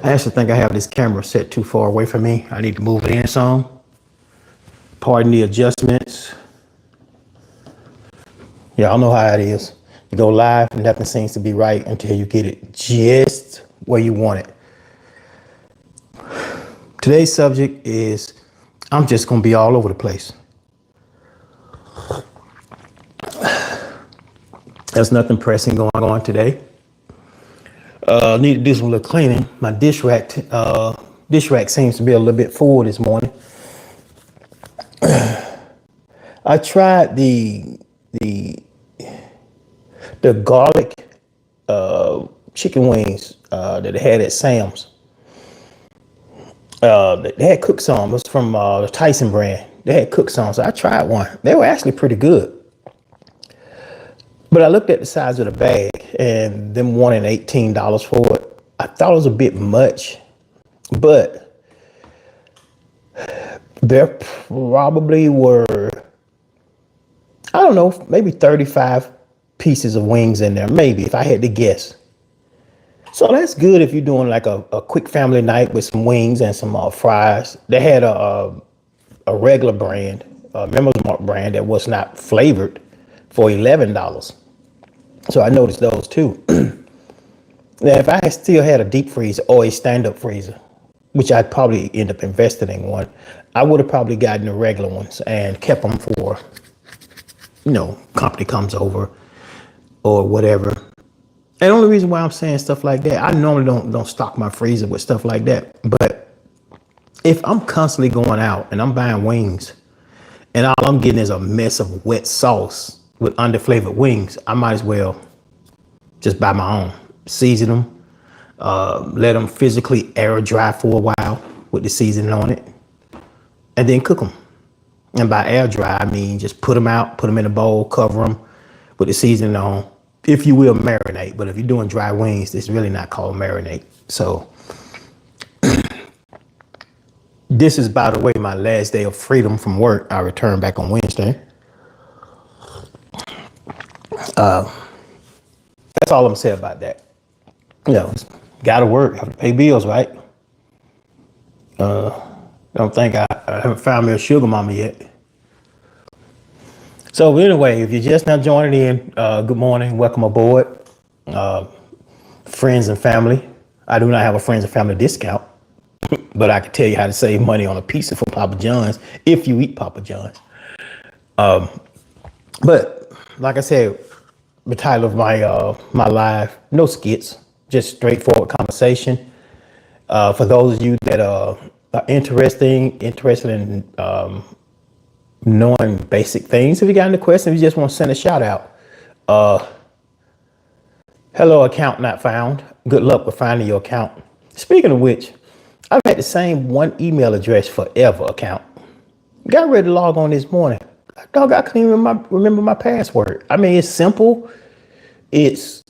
I actually think I have this camera set too far away from me. I need to move it in some. Pardon the adjustments. Y'all know how it is. You go live and nothing seems to be right until you get it just where you want it. Today's subject is, I'm just going to be all over the place. There's nothing pressing going on today. Need to do some little cleaning. My dish rack seems to be a little bit full this morning. I tried the garlic chicken wings that they had at Sam's. They had cooked some. It was from the Tyson brand. They had cooked some, so I tried one. They were actually pretty good. But I looked at the size of the bag and them wanting $18 for it. I thought it was a bit much, but there probably were, I don't know, maybe 35 pieces of wings in there, maybe, if I had to guess. So that's good if you're doing like a quick family night with some wings and some fries. They had a regular brand, a Members Mark brand that was not flavored for $11. So I noticed those too. Now, if I had still had a deep freezer or a stand-up freezer, which I'd probably end up investing in one, I would have probably gotten the regular ones and kept them for, company comes over or whatever. And the only reason why I'm saying stuff like that, I normally don't stock my freezer with stuff like that. But if I'm constantly going out and I'm buying wings and all I'm getting is a mess of wet sauce with underflavored wings, I might as well just buy my own, season them, let them physically air dry for a while with the seasoning on it, and then cook them. And by air dry, I mean just put them out, put them in a bowl, cover them with the seasoning on. If you will, marinate. But if you're doing dry wings, it's really not called marinate. So this is, by the way, my last day of freedom from work. I return back on Wednesday. That's all I'm saying about that. Gotta work, have to pay bills, right? Don't think I haven't found me a sugar mama yet. So anyway, if you're just now joining in, good morning, welcome aboard. Friends and family. I do not have a friends and family discount, but I can tell you how to save money on a pizza for Papa John's if you eat Papa John's. But like I said, the title of my live, no skits, just straightforward conversation. For those of you that are interested in knowing basic things, if you got any questions, if you just want to send a shout out. Hello, account not found. Good luck with finding your account. Speaking of which, I've had the same one email address forever account. Got ready to log on this morning. Dog, I couldn't even remember my password. I mean, it's simple. It's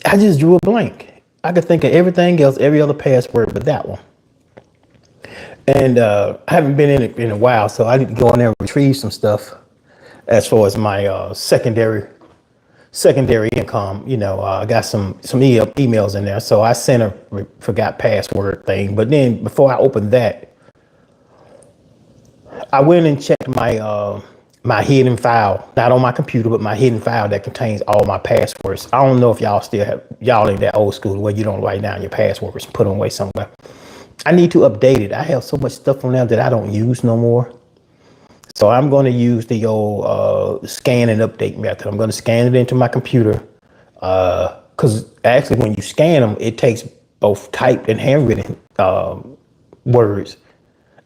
I just drew a blank. I could think of everything else, every other password but that one. And I haven't been in it in a while, so I need to go in there and retrieve some stuff as far as my secondary income. I got some emails in there, so I sent a forgot password thing. But then before I opened that, I went and checked my hidden file, not on my computer, but my hidden file that contains all my passwords. I don't know if y'all ain't that old school where you don't write down your passwords, put them away somewhere. I need to update it. I have so much stuff on there that I don't use no more. So I'm going to use the old scan and update method. I'm going to scan it into my computer because actually when you scan them, it takes both typed and handwritten words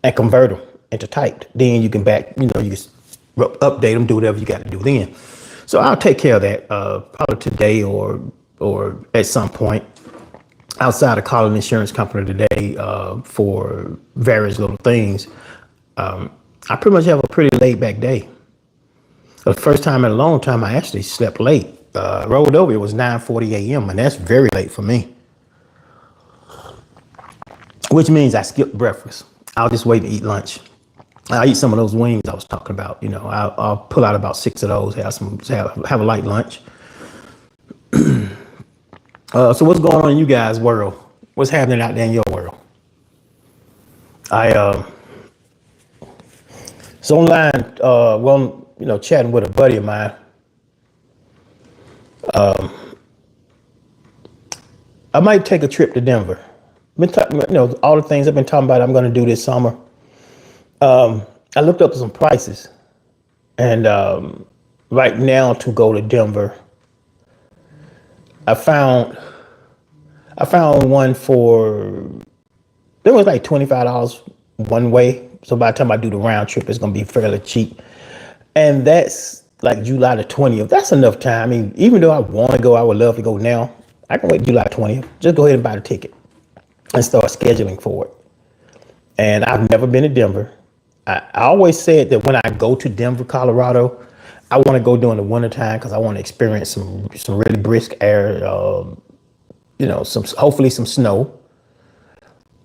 and convert them into typed. Then you can you can update them, do whatever you got to do then. So I'll take care of that probably today or at some point. Outside of calling the insurance company today for various little things, I pretty much have a pretty laid back day. For the first time in a long time, I actually slept late. Rolled over, it was 9:40 a.m. and that's very late for me. Which means I skipped breakfast. I'll just wait to eat lunch. I'll eat some of those wings I was talking about. I'll pull out about 6 of those, have a light lunch. So what's going on in you guys' world? What's happening out there in your world? I was online, chatting with a buddy of mine. I might take a trip to Denver. Been talking, all the things I've been talking about. I'm going to do this summer. I looked up some prices, and right now to go to Denver, I found one for, it was like $25 one way. So by the time I do the round trip, it's gonna be fairly cheap. And that's like July the 20th. That's enough time. I mean, even though I want to go, I would love to go now. I can wait July 20th. Just go ahead and buy the ticket and start scheduling for it. And I've never been to Denver. I always said that when I go to Denver, Colorado, I want to go during the wintertime because I want to experience some really brisk air, hopefully some snow,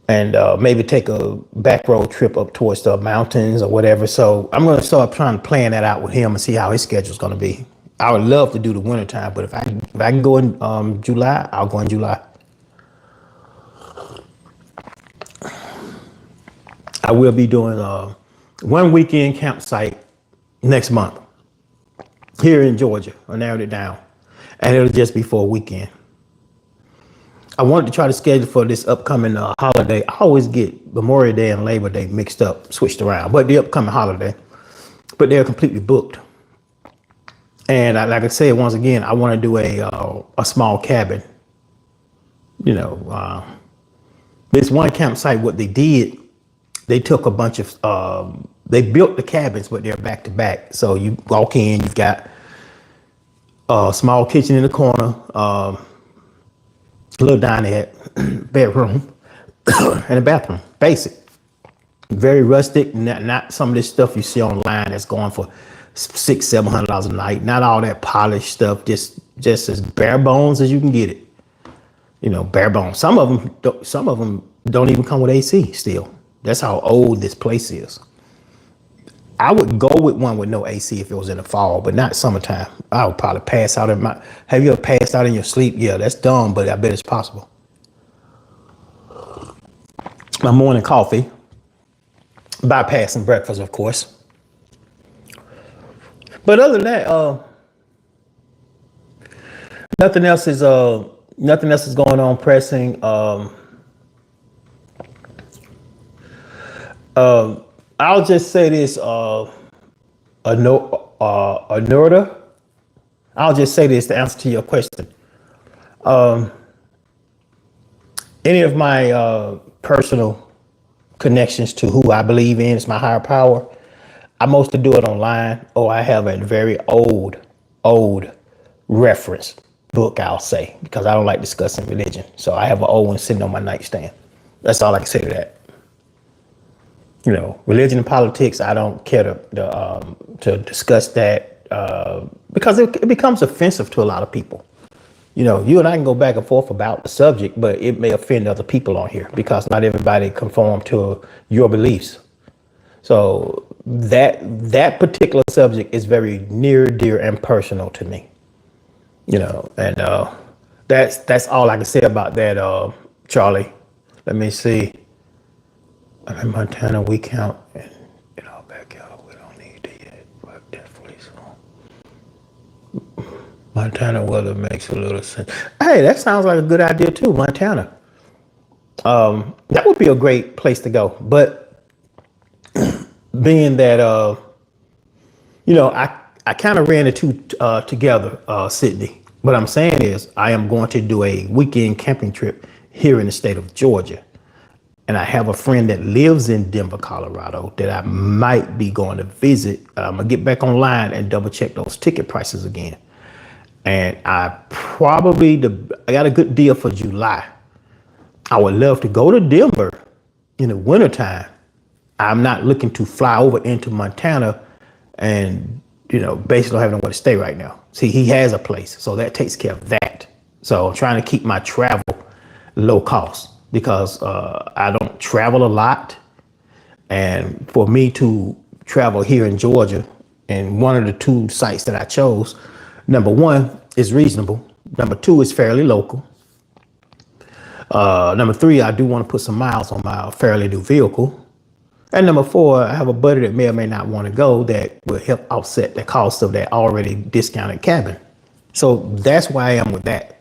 and maybe take a back road trip up towards the mountains or whatever. So I'm going to start trying to plan that out with him and see how his schedule is going to be. I would love to do the wintertime, but if I can go in July, I'll go in July. I will be doing one weekend campsite next month here in Georgia. I narrowed it down, and it'll just be for a weekend. I wanted to try to schedule for this upcoming holiday. I always get Memorial Day and Labor Day mixed up, switched around, but the upcoming holiday, but they're completely booked. And like I said, once again, I want to do a small cabin. This one campsite, what they did, they took a bunch of, they built the cabins, but they're back to back. So you walk in, you've got a small kitchen in the corner, little dinette, bedroom, and a bathroom. Basic, very rustic. Not some of this stuff you see online that's going for $600-700 a night. Not all that polished stuff. Just as bare bones as you can get it. Bare bones. Some of them don't even come with AC. Still, that's how old this place is. I would go with one with no AC if it was in the fall, but not summertime. I would probably pass out have you ever passed out in your sleep? Yeah, that's dumb, but I bet it's possible. My morning coffee, bypassing breakfast, of course. But other than that, nothing else is going on pressing. I'll just say this, Anorta. I'll just say this to answer to your question. Any of my personal connections to who I believe in is my higher power, I mostly do it online, or I have a very old reference book, I'll say, because I don't like discussing religion. So I have an old one sitting on my nightstand. That's all I can say to that. Religion and politics, I don't care to discuss that because it becomes offensive to a lot of people. You and I can go back and forth about the subject, but it may offend other people on here because not everybody conform to your beliefs. So that particular subject is very near, dear, and personal to me. And that's all I can say about that, Charlie. Let me see. In Montana, we count in our backyard. We don't need to yet, but definitely so. Montana weather makes a little sense. Hey, that sounds like a good idea too, Montana. That would be a great place to go. But being that, I kind of ran the two together, Sydney. What I'm saying is I am going to do a weekend camping trip here in the state of Georgia. And I have a friend that lives in Denver, Colorado that I might be going to visit. I'm going to get back online and double check those ticket prices again. And I got a good deal for July. I would love to go to Denver in the wintertime. I'm not looking to fly over into Montana and, basically don't have nowhere to stay right now. See, he has a place, so that takes care of that. So I'm trying to keep my travel low cost, because I don't travel a lot. And for me to travel here in Georgia, and one of the two sites that I chose, number one, is reasonable. Number two, is fairly local. Number three, I do want to put some miles on my fairly new vehicle. And number four, I have a buddy that may or may not want to go that will help offset the cost of that already discounted cabin. So that's why I am with that.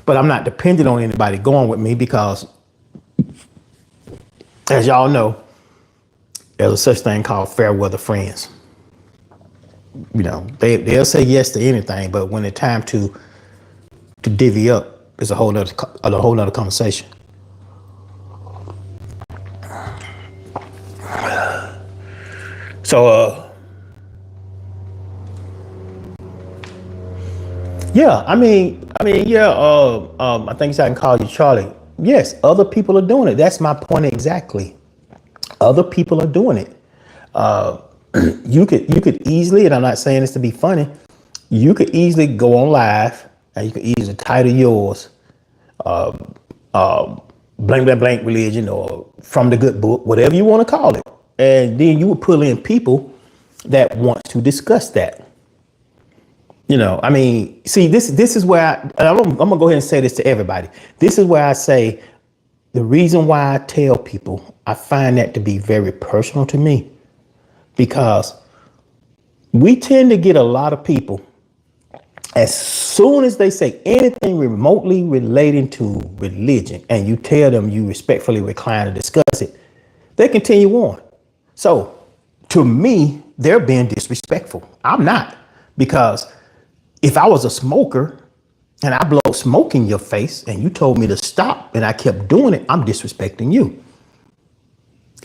But I'm not dependent on anybody going with me because, as y'all know, there's a such thing called fair weather friends. You know, they'll say yes to anything, but when it's time to divvy up, it's a whole nother conversation. So, yeah, I think I can call you Charlie. Yes, other people are doing it. That's my point exactly. Other people are doing it. You could easily, and I'm not saying this to be funny, you could easily go on live and you could easily title yours, blank, blank, blank religion or from the good book, whatever you want to call it. And then you would pull in people that want to discuss that. You know, I mean, see, this is where I'm going to go ahead and say this to everybody. This is where I say the reason why I tell people, I find that to be very personal to me, because we tend to get a lot of people, as soon as they say anything remotely relating to religion and you tell them you respectfully decline to discuss it, they continue on. So to me, they're being disrespectful. I'm not, because if I was a smoker and I blow smoke in your face and you told me to stop and I kept doing it, I'm disrespecting you.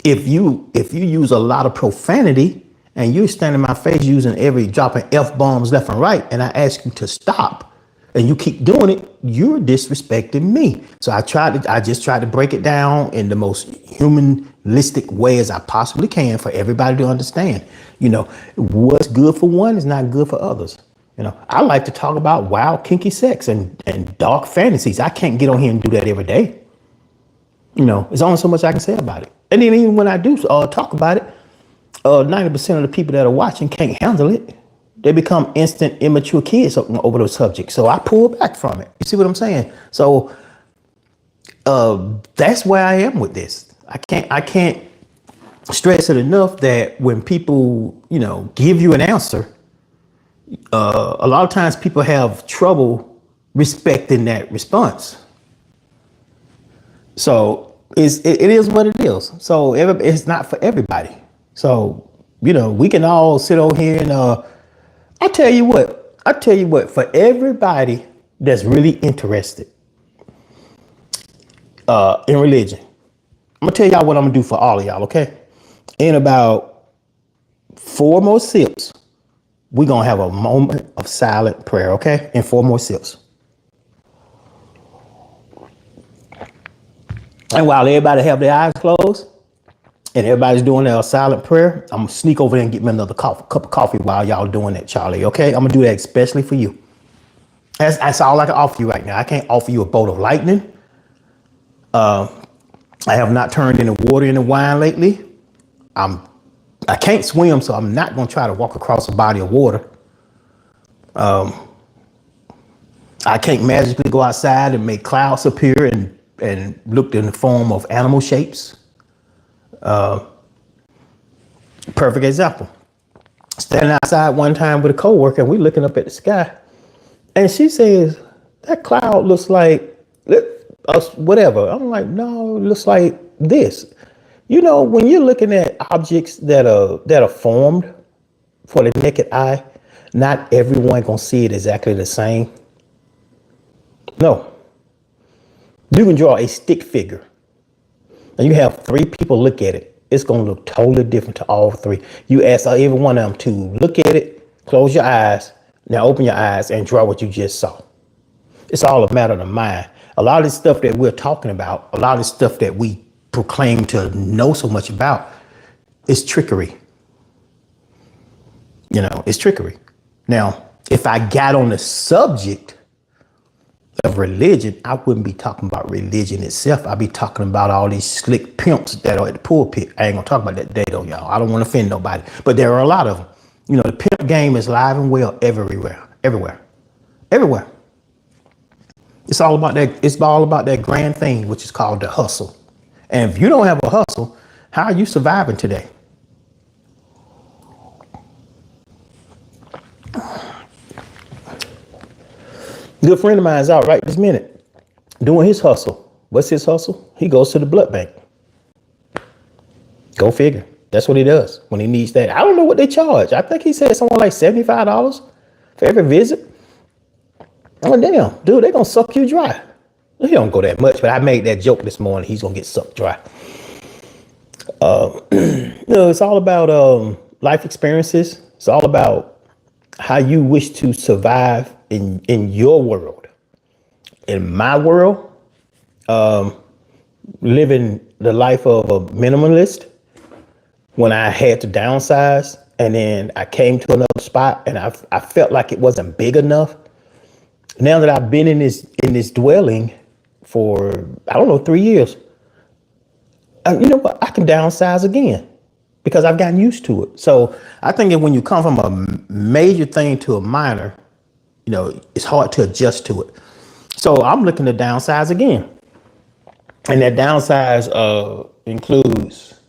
If you use a lot of profanity and you're standing in my face dropping F-bombs left and right, and I ask you to stop and you keep doing it, you're disrespecting me. So I just tried to break it down in the most humanistic way as I possibly can for everybody to understand. You know, what's good for one is not good for others. You know, I like to talk about wild, kinky sex and dark fantasies. I can't get on here and do that every day. You know, there's only so much I can say about it. And then even when I do talk about it, 90% of the people that are watching can't handle it. They become instant immature kids over those subjects. So I pull back from it. You see what I'm saying? So that's where I am with this. I can't stress it enough that when people, you know, give you an answer, a lot of times people have trouble respecting that response. So it is what it is. So it's not for everybody. So, you know, we can all sit over here and I tell you what, for everybody that's really interested in religion, I'm gonna tell y'all what I'm gonna do for all of y'all, okay? In about 4 more sips, we're gonna have a moment of silent prayer, okay? In 4 more sips. And while everybody have their eyes closed and everybody's doing their silent prayer, I'm gonna sneak over there and get me another cup of coffee while y'all doing that, Charlie, okay? I'm gonna do that especially for you. That's all I can offer you right now. I can't offer you a bolt of lightning. I have not turned any water into wine lately. I can't swim, so I'm not gonna try to walk across a body of water. I can't magically go outside and make clouds appear and looked in the form of animal shapes. Perfect example. Standing outside one time with a coworker and we looking up at the sky, and she says, "That cloud looks like whatever." I'm like, "No, it looks like this." You know, when you're looking at objects that are formed for the naked eye, not everyone gonna see it exactly the same. No. You can draw a stick figure and you have 3 people look at it. It's going to look totally different to all 3. You ask every one of them to look at it, close your eyes, now open your eyes and draw what you just saw. It's all a matter of the mind. A lot of this stuff that we're talking about, a lot of this stuff that we proclaim to know so much about, is trickery. You know, it's trickery. Now, if I got on the subject of religion, I wouldn't be talking about religion itself. I'd be talking about all these slick pimps that are at the pulpit. I ain't gonna talk about that today though, y'all. I don't want to offend nobody, but there are a lot of them. You know, the pimp game is live and well everywhere. It's all about that. It's all about that grand thing, which is called the hustle. And if you don't have a hustle, how are you surviving today? Good friend of mine is out right this minute doing his hustle. What's his hustle? He goes to the blood bank. Go figure. That's what he does when he needs that. I don't know what they charge. I think he said something like $75 for every visit. Oh, damn, dude, they're going to suck you dry. He don't go that much, but I made that joke this morning. He's going to get sucked dry. It's all about life experiences. It's all about how you wish to survive in your world. In my world, living the life of a minimalist, when I had to downsize and then I came to another spot and I felt like it wasn't big enough. Now that I've been in this dwelling for, I don't know, 3 years, you know what? I can downsize again because I've gotten used to it. So I think that when you come from a major thing to a minor, you know, it's hard to adjust to it. So I'm looking to downsize again. And that downsize includes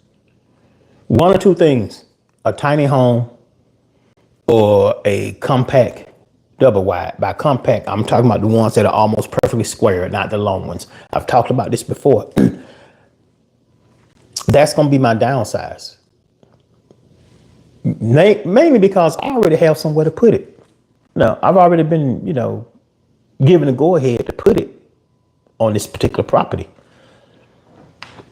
one or two things: a tiny home or a compact double wide. By compact, I'm talking about the ones that are almost perfectly square, not the long ones. I've talked about this before. That's going to be my downsize. Mainly because I already have somewhere to put it. No, I've already been, given a go ahead to put it on this particular property.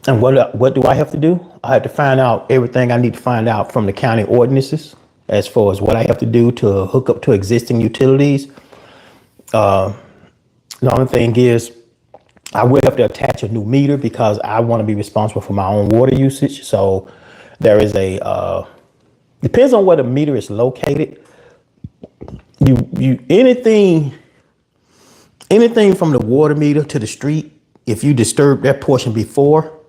And what do I have to do? I have to find out everything I need to find out from the county ordinances as far as what I have to do to hook up to existing utilities. The only thing is I will have to attach a new meter because I want to be responsible for my own water usage. So there is depends on where the meter is located. Anything from the water meter to the street, if you disturb that portion before,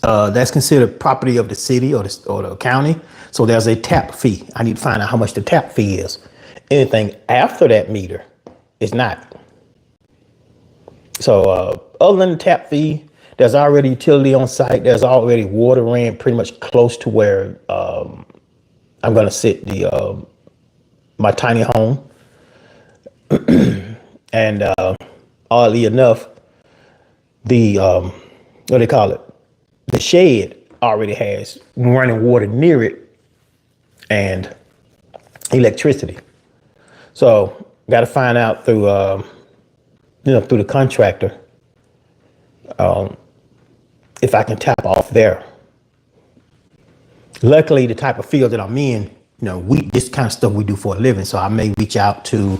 that's considered property of the city or the county. So there's a tap fee. I need to find out how much the tap fee is. Anything after that meter is not. So other than the tap fee, there's already utility on site. There's already water ran pretty much close to where I'm going to sit my tiny home. And oddly enough, the what they call it, the shed already has running water near it and electricity. So got to find out through through the contractor if I can tap off there. Luckily, the type of field that I'm in, this kind of stuff we do for a living. So I may reach out to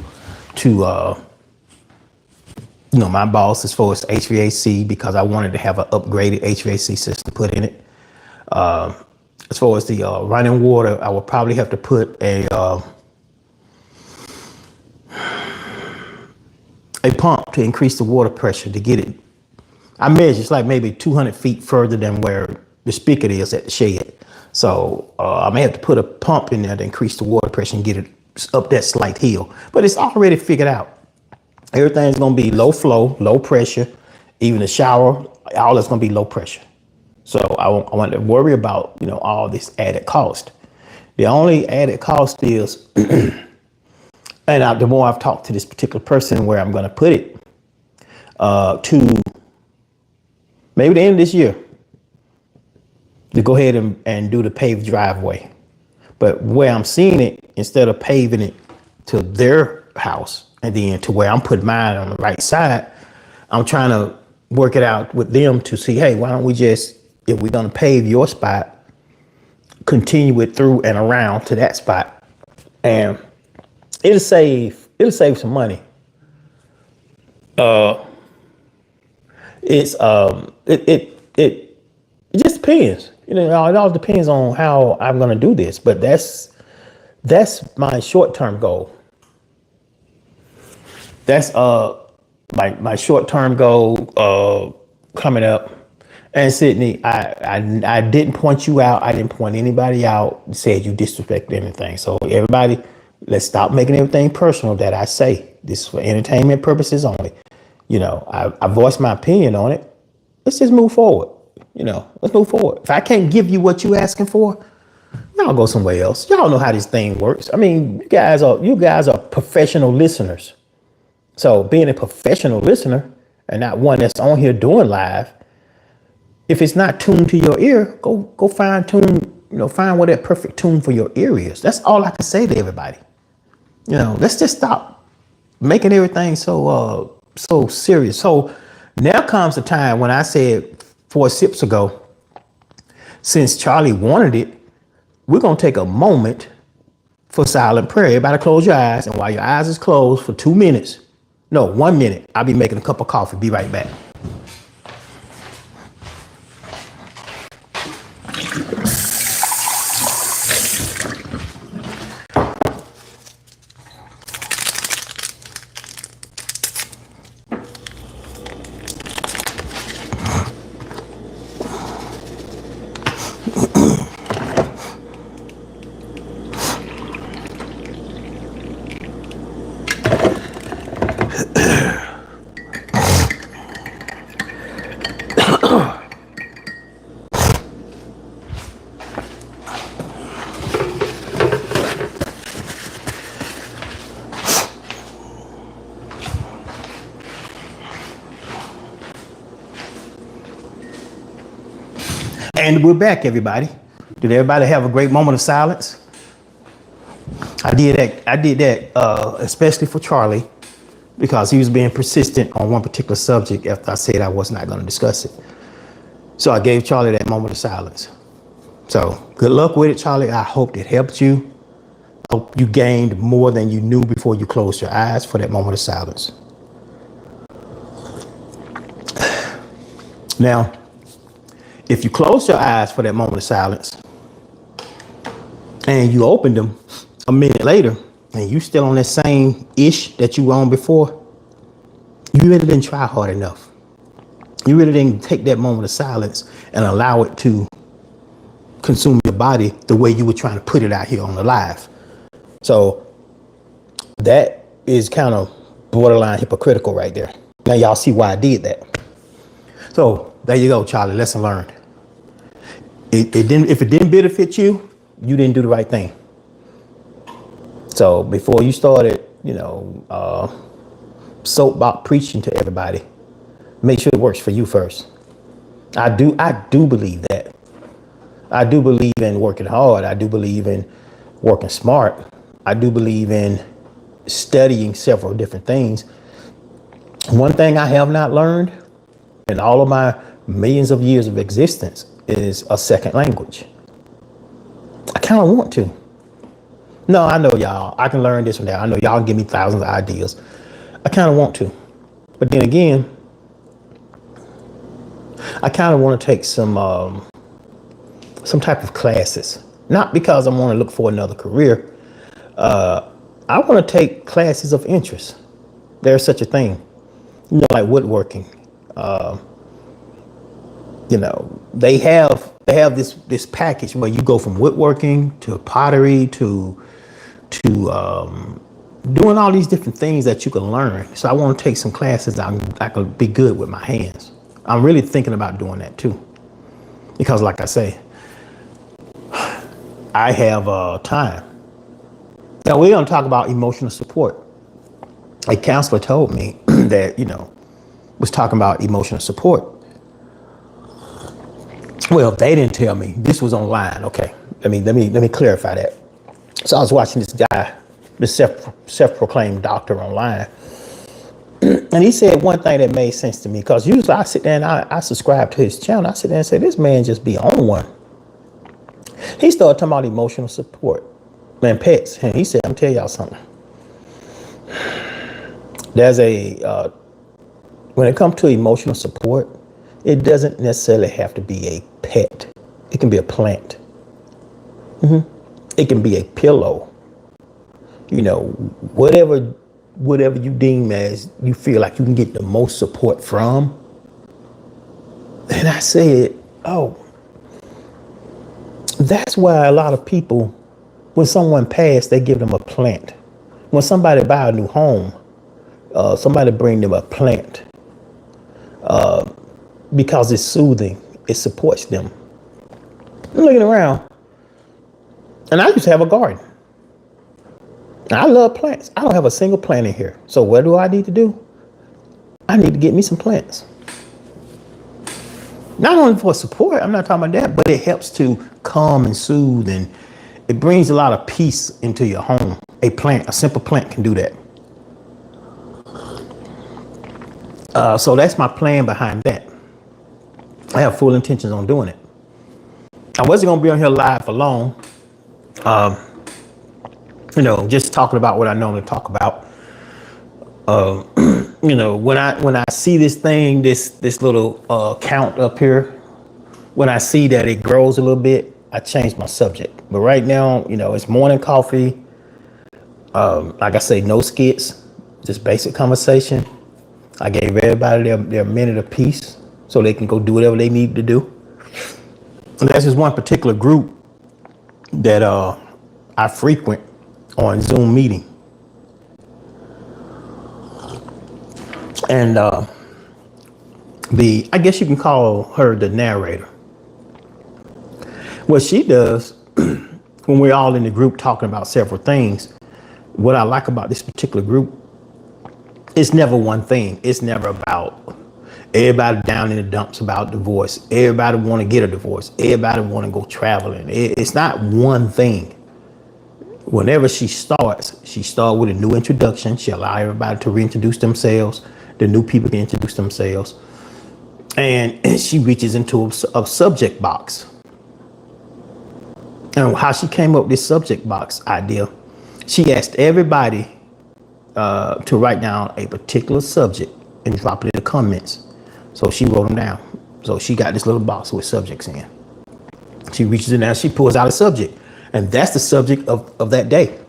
my boss as far as HVAC, because I wanted to have an upgraded HVAC system put in it. As far as the running water, I will probably have to put a pump to increase the water pressure to get it. I measure it's like maybe 200 feet further than where the spigot is at the shed. So I may have to put a pump in there to increase the water pressure and get it up that slight hill. But it's already figured out. Everything's going to be low flow, low pressure. Even the shower, all that's going to be low pressure. So I want to worry about, all this added cost. The only added cost is, and the more I've talked to this particular person where I'm going to put it, to maybe the end of this year, to go ahead and do the paved driveway. But where I'm seeing it, instead of paving it to their house and then to where I'm putting mine on the right side, I'm trying to work it out with them to see, hey, why don't we just, if we're going to pave your spot, continue it through and around to that spot, and it'll save some money. It just depends. It all depends on how I'm going to do this, but that's my short-term goal. That's my short-term goal coming up. And Sydney, I didn't point you out. I didn't point anybody out. Said you disrespect anything. So everybody, Let's stop making everything personal that I say. This is for entertainment purposes only. I voiced my opinion on it. Let's just move forward. Let's move forward. If I can't give you what you're asking for, y'all go somewhere else. Y'all know how this thing works. I mean, you guys are professional listeners. So being a professional listener and not one that's on here doing live, if it's not tuned to your ear, go find find what that perfect tune for your ear is. That's all I can say to everybody. Let's just stop making everything so serious. So now comes the time when I said 4 sips ago, since Charlie wanted it, we're gonna take a moment for silent prayer. Everybody close your eyes, and while your eyes is closed for 2 minutes, no, 1 minute, I'll be making a cup of coffee. Be right back. And we're back, everybody. Did everybody have a great moment of silence? I did that especially for Charlie, because he was being persistent on one particular subject after I said I was not going to discuss it. So I gave Charlie that moment of silence. So good luck with it, Charlie. I hope it helped you. I hope you gained more than you knew before you closed your eyes for that moment of silence. Now, if you close your eyes for that moment of silence and you opened them a minute later and you still on that same ish that you were on before, you really didn't try hard enough. You really didn't take that moment of silence and allow it to consume your body the way you were trying to put it out here on the live. So that is kind of borderline hypocritical right there. Now y'all see why I did that. So there you go, Charlie. Lesson learned. If it didn't benefit you, you didn't do the right thing. So before you started, soapbox preaching to everybody, make sure it works for you first. I do believe that. I do believe in working hard. I do believe in working smart. I do believe in studying several different things. One thing I have not learned in all of my millions of years of existence is a second language. I kind of want to. No, I know y'all. I can learn this from that. I know y'all can give me thousands of ideas. I kind of want to. But then again, I kind of want to take some type of classes. Not because I want to look for another career. I want to take classes of interest. There's such a thing. Like woodworking. They have this package where you go from woodworking to pottery to doing all these different things that you can learn. So I want to take some classes I could be good with my hands. I'm really thinking about doing that too, because like I say, I have time. Now we're going to talk about emotional support. A counselor told me that was talking about emotional support. Well, they didn't tell me. This was online. Okay, let me clarify that. So I was watching this guy, this self-proclaimed doctor online, and he said one thing that made sense to me, because usually I sit there and I subscribe to his channel. I sit there and say, this man just be on one. He started talking about emotional support, man, pets, and he said, I'm tell y'all something. There's when it comes to emotional support, it doesn't necessarily have to be a pet. It can be a plant. It can be a pillow. Whatever you deem as you feel like you can get the most support from. And I said, oh, that's why a lot of people When someone passed, they give them a plant. When somebody buy a new home, somebody bring them a plant because it's soothing. It supports them. I'm looking around, and I used to have a garden. I love plants. I don't have a single plant in here. So what do I need to do? I need to get me some plants. Not only for support, I'm not talking about that, but it helps to calm and soothe, and it brings a lot of peace into your home. A simple plant can do that. So that's my plan behind that. I have full intentions on doing it. I wasn't going to be on here live for long. Just talking about what I normally talk about. When I see this thing, this little count up here, when I see that it grows a little bit, I change my subject. But right now, it's morning coffee. Like I say, no skits, just basic conversation. I gave everybody their minute apiece so they can go do whatever they need to do. And that's just one particular group that I frequent on Zoom meeting. And I guess you can call her the narrator. What she does when we're all in the group talking about several things, what I like about this particular group, it's never one thing. It's never about everybody down in the dumps about divorce. Everybody want to get a divorce. Everybody want to go traveling. It's not one thing. Whenever she starts with a new introduction. She allow everybody to reintroduce themselves. The new people can introduce themselves. And she reaches into a subject box. And how she came up with this subject box idea, she asked everybody to write down a particular subject and drop it in the comments. So she wrote them down. So she got this little box with subjects in. She reaches in there, she pulls out a subject. And that's the subject of that day.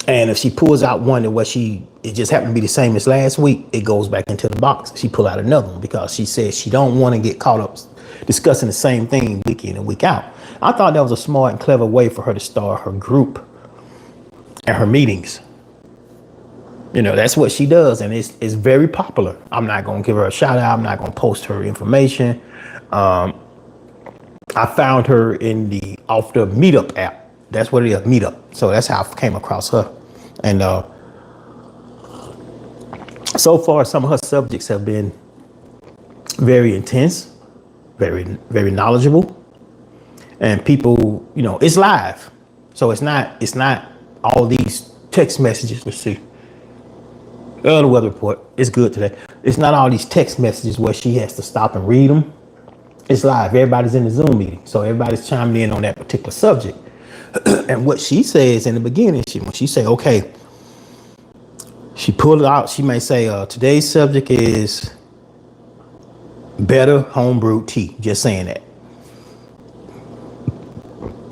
And if she pulls out one that it just happened to be the same as last week, it goes back into the box. She pull out another one because she says she don't want to get caught up discussing the same thing week in and week out. I thought that was a smart and clever way for her to start her group and her meetings. That's what she does, and it's very popular. I'm not going to give her a shout out. I'm not going to post her information. I found her off the Meetup app. That's what it is, Meetup. So that's how I came across her. And so far, some of her subjects have been very intense, very, very knowledgeable. And people, it's live. So it's not all these text messages. Let's see. The weather report is good today. It's not all these text messages where she has to stop and read them. It's live. Everybody's in the Zoom meeting. So everybody's chiming in on that particular subject. And what she says in the beginning, when she say, okay, she pulled it out. She may say, today's subject is better homebrewed tea. Just saying that.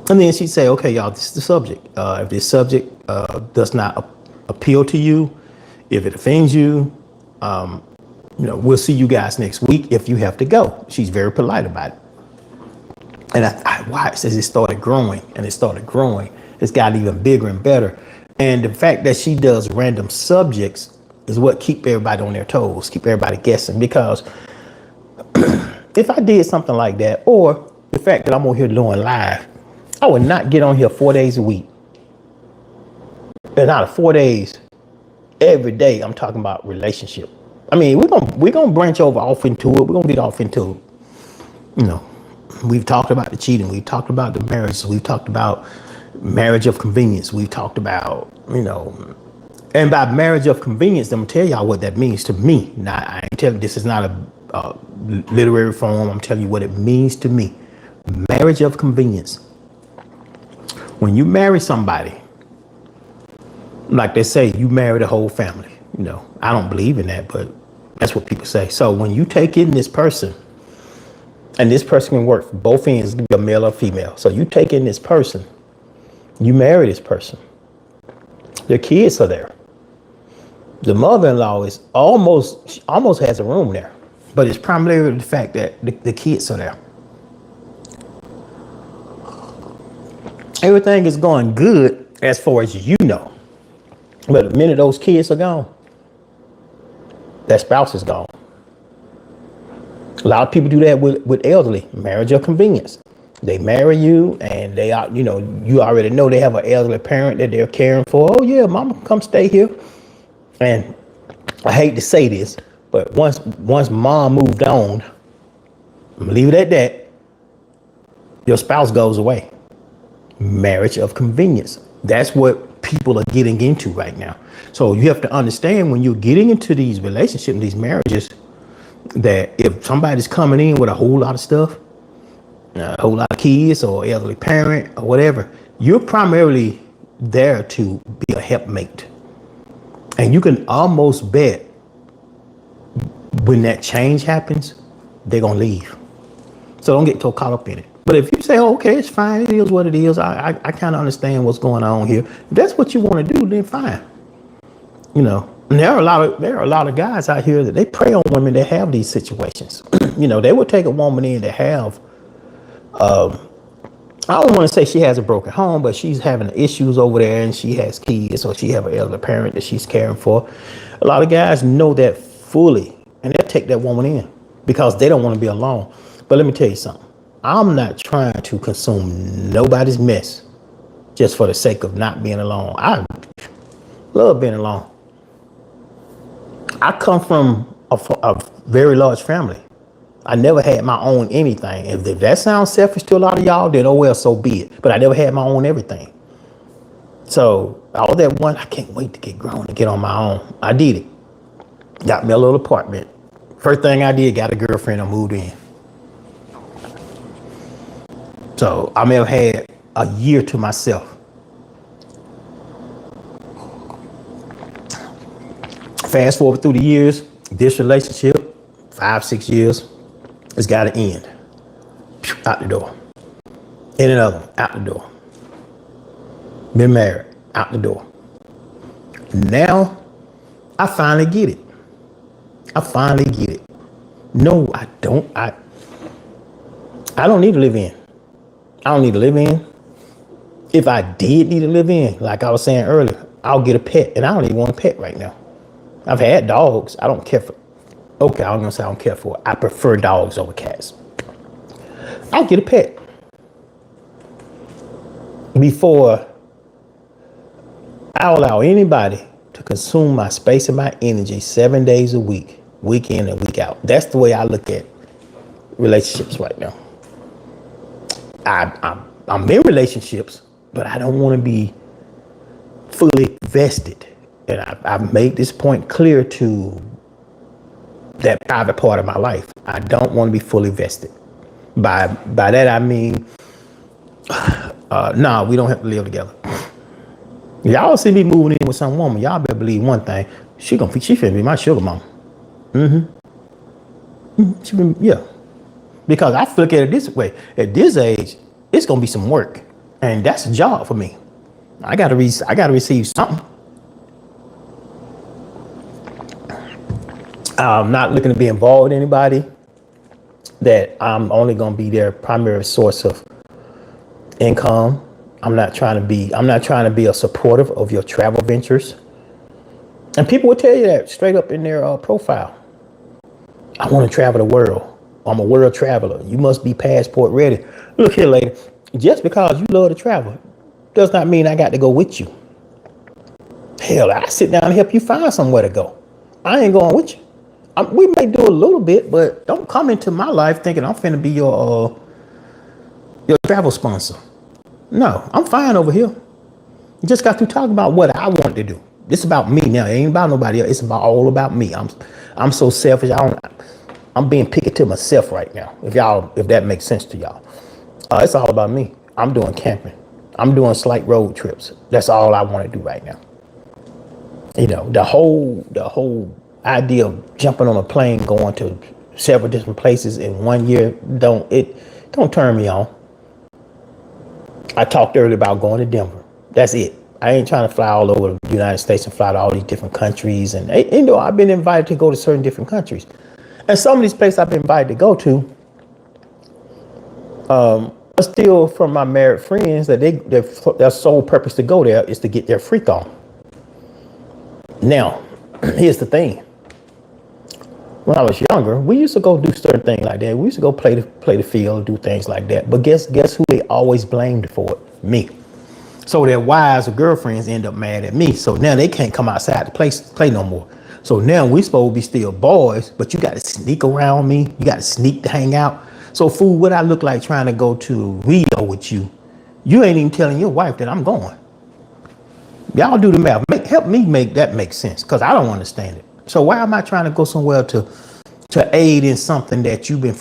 And then she say, okay, y'all, this is the subject. If this subject does not appeal to you, if it offends you, we'll see you guys next week if you have to go. She's very polite about it. And I watched as it started growing and it started growing. It's got even bigger and better. And the fact that she does random subjects is what keep everybody on their toes, keep everybody guessing. Because if I did something like that, or the fact that I'm on here doing live, I would not get on here 4 days a week. And out of 4 days, every day I'm talking about relationship. I mean, we're gonna branch off into it. We're gonna get off into, we've talked about the cheating. We've talked about the marriage. We've talked about marriage of convenience. We've talked about, and by marriage of convenience, I'm gonna tell y'all what that means to me. Now, I ain't telling this is not a literary form. I'm telling you what it means to me. Marriage of convenience. When you marry somebody, like they say, you marry the whole family. I don't believe in that, but that's what people say. So when you take in this person, and this person can work for both ends, a male or female. So you take in this person, you marry this person. Their kids are there. The mother-in-law is almost has a room there, but it's primarily the fact that the kids are there. Everything is going good as far as you know. But the minute those kids are gone, that spouse is gone. A lot of people do that with elderly, marriage of convenience. They marry you and they are, you already know they have an elderly parent that they're caring for. Oh yeah, mama, come stay here. And I hate to say this, but once mom moved on, I'm gonna leave it at that. Your spouse goes away. Marriage of convenience. That's what people are getting into right now. So you have to understand when you're getting into these relationships, these marriages, that if somebody's coming in with a whole lot of stuff, a whole lot of kids or elderly parent or whatever, you're primarily there to be a helpmate. And you can almost bet when that change happens, they're going to leave. So don't get too caught up in it. But if you say, oh, okay, it's fine, it is what it is, I kind of understand what's going on here. If that's what you want to do, then fine. And there are a lot of guys out here that they prey on women that have these situations. They would take a woman in to have, I don't want to say she has a broken home, but she's having issues over there and she has kids or she have an elder parent that she's caring for. A lot of guys know that fully and they'll take that woman in because they don't want to be alone. But let me tell you something. I'm not trying to consume nobody's mess just for the sake of not being alone. I love being alone. I come from a very large family. I never had my own anything. If that sounds selfish to a lot of y'all, then oh well, so be it. But I never had my own everything. So all that one, I can't wait to get grown and get on my own. I did it. Got me a little apartment. First thing I did, got a girlfriend and moved in. So I may have had a year to myself. Fast forward through the years, this relationship, 5-6 years, it's got to end. Out the door. In another one, out the door. Been married, out the door. Now, I finally get it. No, I don't. I don't need to live in. If I did need to live in, like I was saying earlier, I'll get a pet, and I don't even want a pet right now. I've had dogs. I don't care for. Okay, I'm gonna say I don't care for it. I prefer dogs over cats. I'll get a pet before I allow anybody to consume my space and my energy 7 days a week, week in and week out. That's the way I look at relationships right now. I'm in relationships, but I don't want to be fully vested. And I've made this point clear to that private part of my life. I don't want to be fully vested. By that I mean, we don't have to live together. Y'all see me moving in with some woman, y'all better believe one thing: she finna be my sugar mama. Yeah. Because I look at it this way: at this age, it's gonna be some work, and that's a job for me. I gotta receive something. I'm not looking to be involved with anybody that I'm only going to be their primary source of income. I'm not trying to be a supportive of your travel ventures. And people will tell you that straight up in their profile. I want to travel the world. I'm a world traveler. You must be passport ready. Look here, lady. Just because you love to travel does not mean I got to go with you. Hell, I sit down and help you find somewhere to go. I ain't going with you. We may do a little bit, but don't come into my life thinking I'm finna be your travel sponsor. No, I'm fine over here. You just got to talk about what I want to do. This is about me now. It ain't about nobody else. It's all about me. I'm so selfish. I'm being picky to myself right now. If that makes sense to y'all, it's all about me. I'm doing camping. I'm doing slight road trips. That's all I want to do right now. The whole idea of jumping on a plane, going to several different places in 1 year, don't turn me on. I talked earlier about going to Denver. That's it. I ain't trying to fly all over the United States and fly to all these different countries. And I've been invited to go to certain different countries. And some of these places I've been invited to go to, But still, from my married friends, that their sole purpose to go there is to get their freak on. Now, here's the thing. When I was younger, we used to go do certain things like that. We used to go play the field, do things like that. But guess who they always blamed for it? Me. So their wives or girlfriends end up mad at me. So now they can't come outside to play no more. So now we supposed to be still boys, but you got to sneak around me. You got to sneak to hang out. So fool, what I look like trying to go to Rio with you? You ain't even telling your wife that I'm going. Y'all do the math. Help me make that make sense, because I don't understand it. So why am I trying to go somewhere to aid in something that you've been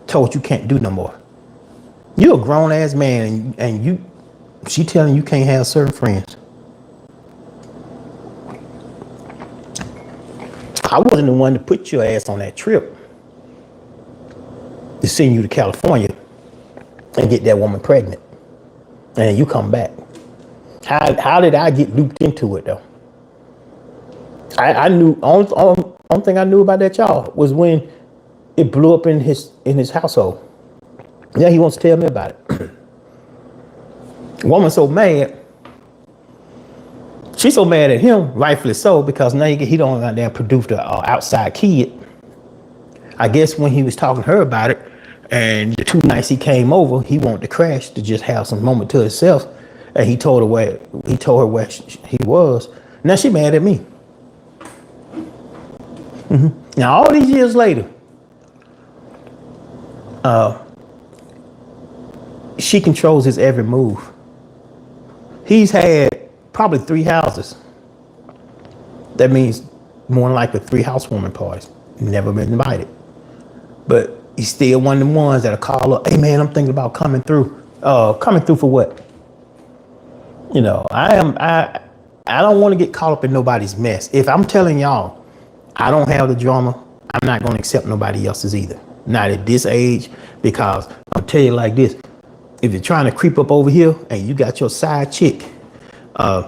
told you can't do no more? You're a grown ass man, and she telling you can't have certain friends. I wasn't the one to put your ass on that trip to send you to California and get that woman pregnant, and you come back. How did I get looped into it though? I knew only thing I knew about that y'all was when it blew up in his household. Yeah, he wants to tell me about it. Woman so mad. She's so mad at him, rightfully so, because now he don't goddamn produce the outside kid. I guess when he was talking to her about it, and the 2 nights he came over, he wanted to crash to just have some moment to himself, and he told her where he was. Now she mad at me. Now all these years later, she controls his every move. He's had probably 3 houses. That means more than likely 3 housewarming parties. Never been invited. But he's still one of the ones that'll call up, hey man, I'm thinking about coming through. Coming through for what? You know, I don't want to get caught up in nobody's mess. If I'm telling y'all I don't have the drama, I'm not going to accept nobody else's either. Not at this age, because I'll tell you like this. If you're trying to creep up over here and you got your side chick,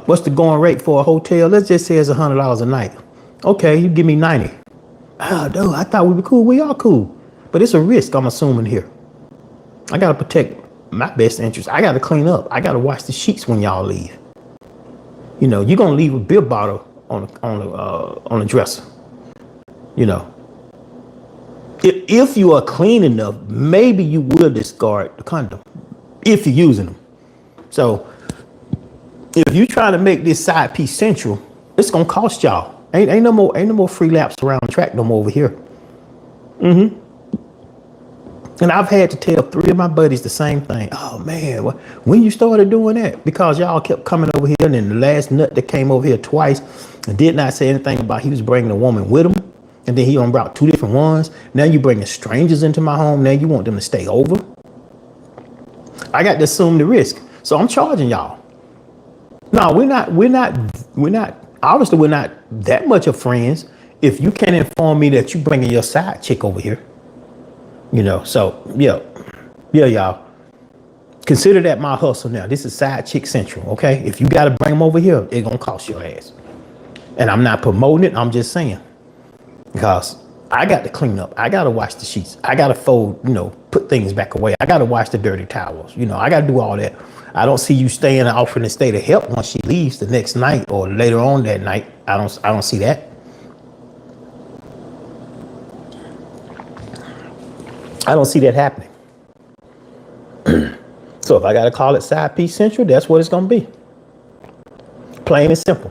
what's the going rate for a hotel? Let's just say it's $100 a night. Okay, you give me 90. Oh, dude, I thought we were cool. We are cool. But it's a risk, I'm assuming here. I got to protect my best interest. I got to clean up. I got to wash the sheets when y'all leave. You know, you're going to leave a beer bottle on the dresser. You know, if you are clean enough, maybe you will discard the condom if you're using them. So if you trying to make this side piece central, it's gonna cost y'all. Ain't no more free laps around the track no more over here. And I've had to tell 3 of my buddies the same thing. Oh man, when you started doing that? Because y'all kept coming over here, and then the last nut that came over here twice and did not say anything about he was bringing a woman with him. And then he on brought 2 different ones. Now you bringing strangers into my home. Now you want them to stay over. I got to assume the risk. So I'm charging y'all. No, we're not, obviously we're not that much of friends if you can't inform me that you bringing your side chick over here. You know, so yeah, y'all. Consider that my hustle now. This is side chick central, okay? If you got to bring them over here, it's going to cost your ass. And I'm not promoting it. I'm just saying. Because I got to clean up. I got to wash the sheets. I got to fold, put things back away. I got to wash the dirty towels. I got to do all that. I don't see you staying and offering to stay to help once she leaves the next night or later on that night. I don't see that. I don't see that happening. So if I got to call it side piece central, that's what it's going to be. Plain and simple.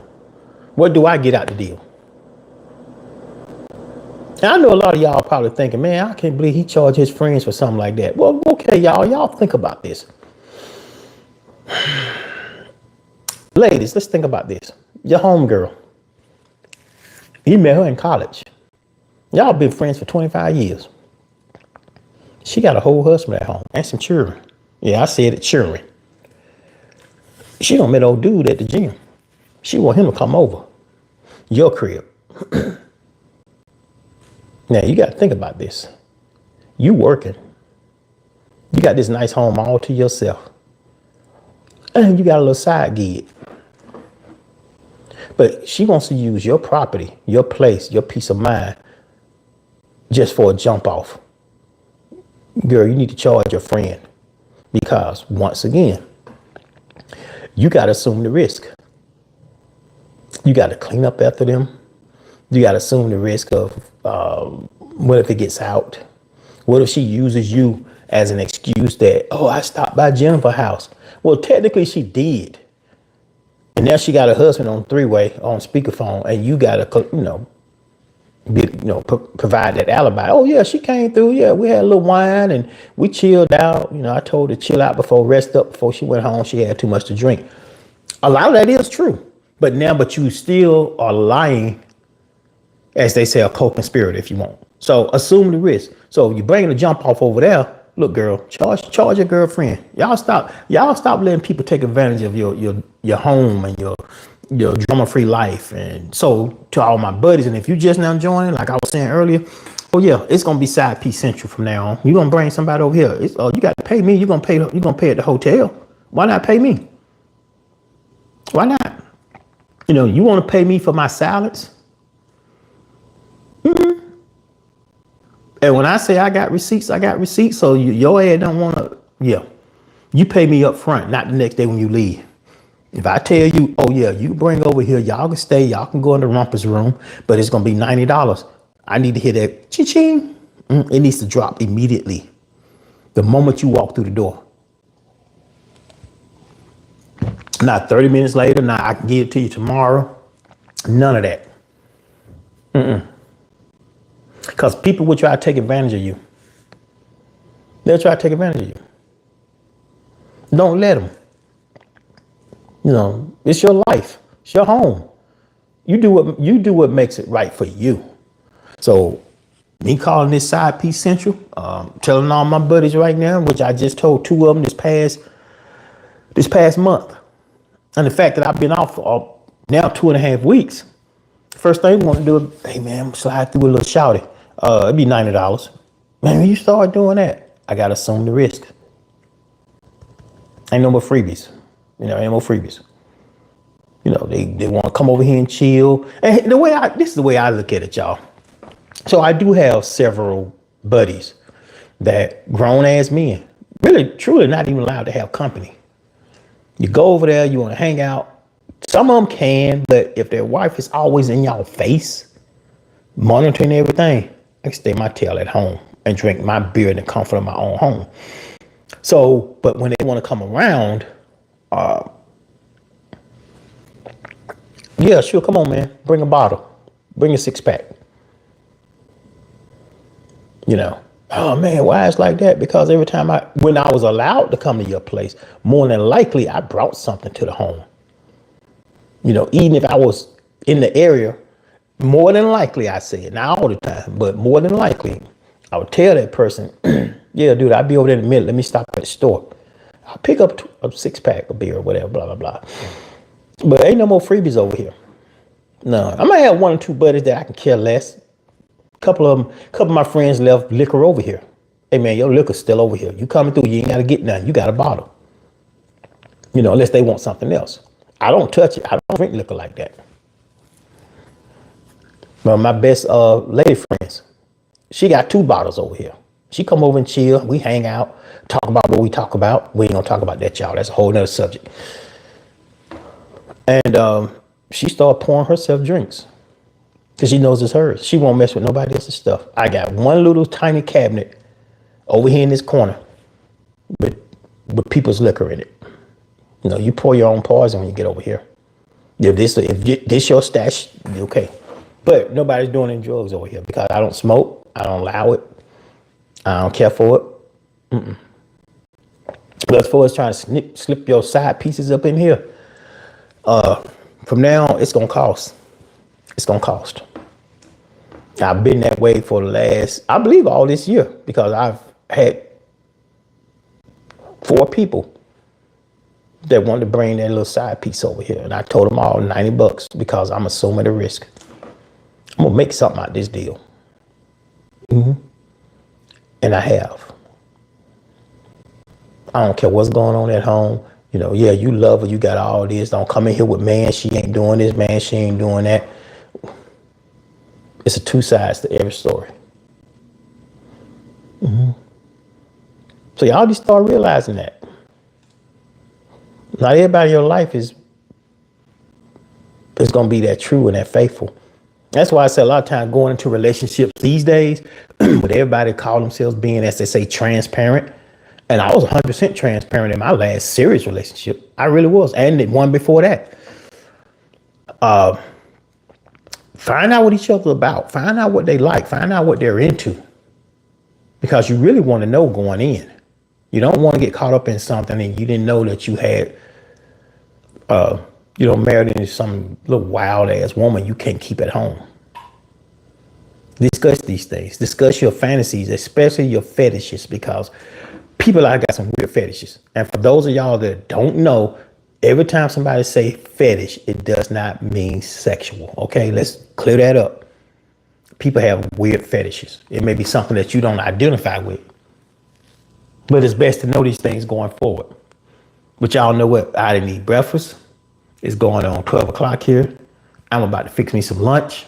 What do I get out the deal? And I know a lot of y'all probably thinking, man, I can't believe he charged his friends for something like that. Well, okay, y'all think about this. Ladies, let's think about this. Your homegirl. You met her in college. Y'all been friends for 25 years. She got a whole husband at home and some children. Yeah, I said it, children. She don't met old dude at the gym. She want him to come over. Your crib. Now, you got to think about this. You working. You got this nice home all to yourself. And you got a little side gig. But she wants to use your property, your place, your peace of mind just for a jump off. girl, you need to charge your friend because once again, you got to assume the risk. You got to clean up after them. You got to assume the risk of what if it gets out? What if she uses you as an excuse that, oh, I stopped by Jennifer's house? Well, technically she did. And now she got her husband on three-way on speakerphone, and you got to, provide that alibi. Oh yeah, she came through. Yeah, we had a little wine and we chilled out. I told her to chill out rest up before she went home. She had too much to drink. A lot of that is true. But you still are lying, as they say, a co-conspirator if you want. So assume the risk. So you're bringing the jump off over there. Look, girl, charge your girlfriend. Y'all stop letting people take advantage of your home and your drama-free life. And so to all my buddies, and if you just now joining, like I was saying earlier, oh yeah, it's gonna be side piece central from now on. You're gonna bring somebody over here. You got to pay me. You're gonna pay at the hotel. Why not pay me? Why not? You want to pay me for my salads? And when I say I got receipts, I got receipts. So your ass don't want to, yeah. You pay me up front, not the next day when you leave. If I tell you, oh yeah, you bring over here, y'all can stay, y'all can go in the rumpus room, but it's going to be $90. I need to hear that ching. It needs to drop immediately. The moment you walk through the door. Not 30 minutes later, not I can give it to you tomorrow. None of that. Because people will try to take advantage of you. They'll try to take advantage of you. Don't let them. It's your life. It's your home. You do what makes it right for you. So me calling this side piece central, telling all my buddies right now, which I just told two of them this past month. And the fact that I've been off for now 2.5 weeks. First thing we want to do is, hey man, slide through a little shouty. It'd be $90. Man, when you start doing that, I gotta assume the risk. Ain't no more freebies. Ain't no more freebies. They want to come over here and chill. And this is the way I look at it, y'all. So I do have several buddies that grown ass men, really truly not even allowed to have company. You go over there, you want to hang out. Some of them can, but if their wife is always in y'all face, monitoring everything, I can stay my tail at home and drink my beer in the comfort of my own home. So, but when they want to come around, yeah, sure, come on, man. Bring a bottle. Bring a 6-pack. Oh man, why it's like that? Because every time when I was allowed to come to your place, more than likely I brought something to the home. Even if I was in the area, more than likely I say it, not all the time, but more than likely I would tell that person, yeah, dude, I'll be over there in a minute. Let me stop at the store. I'll pick up a 6-pack of beer or whatever, blah, blah, blah. But ain't no more freebies over here. No, I might have 1 or 2 buddies that I can care less. Couple of my friends left liquor over here. Hey man, your liquor's still over here. You coming through, you ain't got to get nothing. You got a bottle. Unless they want something else. I don't touch it. I don't drink liquor like that. But my best lady friends, she got 2 bottles over here. She come over and chill. We hang out, talk about what we talk about. We ain't gonna talk about that, y'all. That's a whole nother subject. And she started pouring herself drinks because she knows it's hers. She won't mess with nobody else's stuff. I got one little tiny cabinet over here in this corner with people's liquor in it. You pour your own poison when you get over here. If this your stash, okay. But nobody's doing any drugs over here because I don't smoke. I don't allow it. I don't care for it. But as far as trying to slip your side pieces up in here, from now on, it's going to cost. It's going to cost. I've been that way for the last, I believe, all this year because I've had 4 people that wanted to bring their little side piece over here. And I told them all $90 because I'm assuming the risk. I'm going to make something out of this deal. And I have. I don't care what's going on at home. Yeah, you love her. You got all this. Don't come in here with, man, she ain't doing this. Man, she ain't doing that. It's a 2 sides to every story. So y'all just start realizing that. Not everybody in your life is going to be that true and that faithful. That's why I say a lot of times going into relationships these days, with everybody call themselves being, as they say, transparent. And I was 100% transparent in my last serious relationship. I really was. And the one before that. Find out what each other's about. Find out what they like. Find out what they're into. Because you really want to know going in. You don't want to get caught up in something and you didn't know that you had, married into some little wild ass woman you can't keep at home. Discuss these things. Discuss your fantasies, especially your fetishes, because people out got some weird fetishes. And for those of y'all that don't know, every time somebody say fetish, it does not mean sexual. Okay, let's clear that up. People have weird fetishes. It may be something that you don't identify with. But it's best to know these things going forward. But y'all know what? I didn't eat breakfast. It's going on 12 o'clock here. I'm about to fix me some lunch.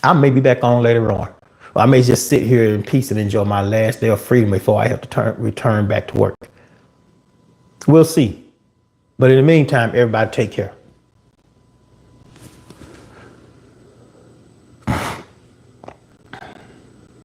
I may be back on later on. Or I may just sit here in peace and enjoy my last day of freedom before I have to return back to work. We'll see. But in the meantime, everybody take care.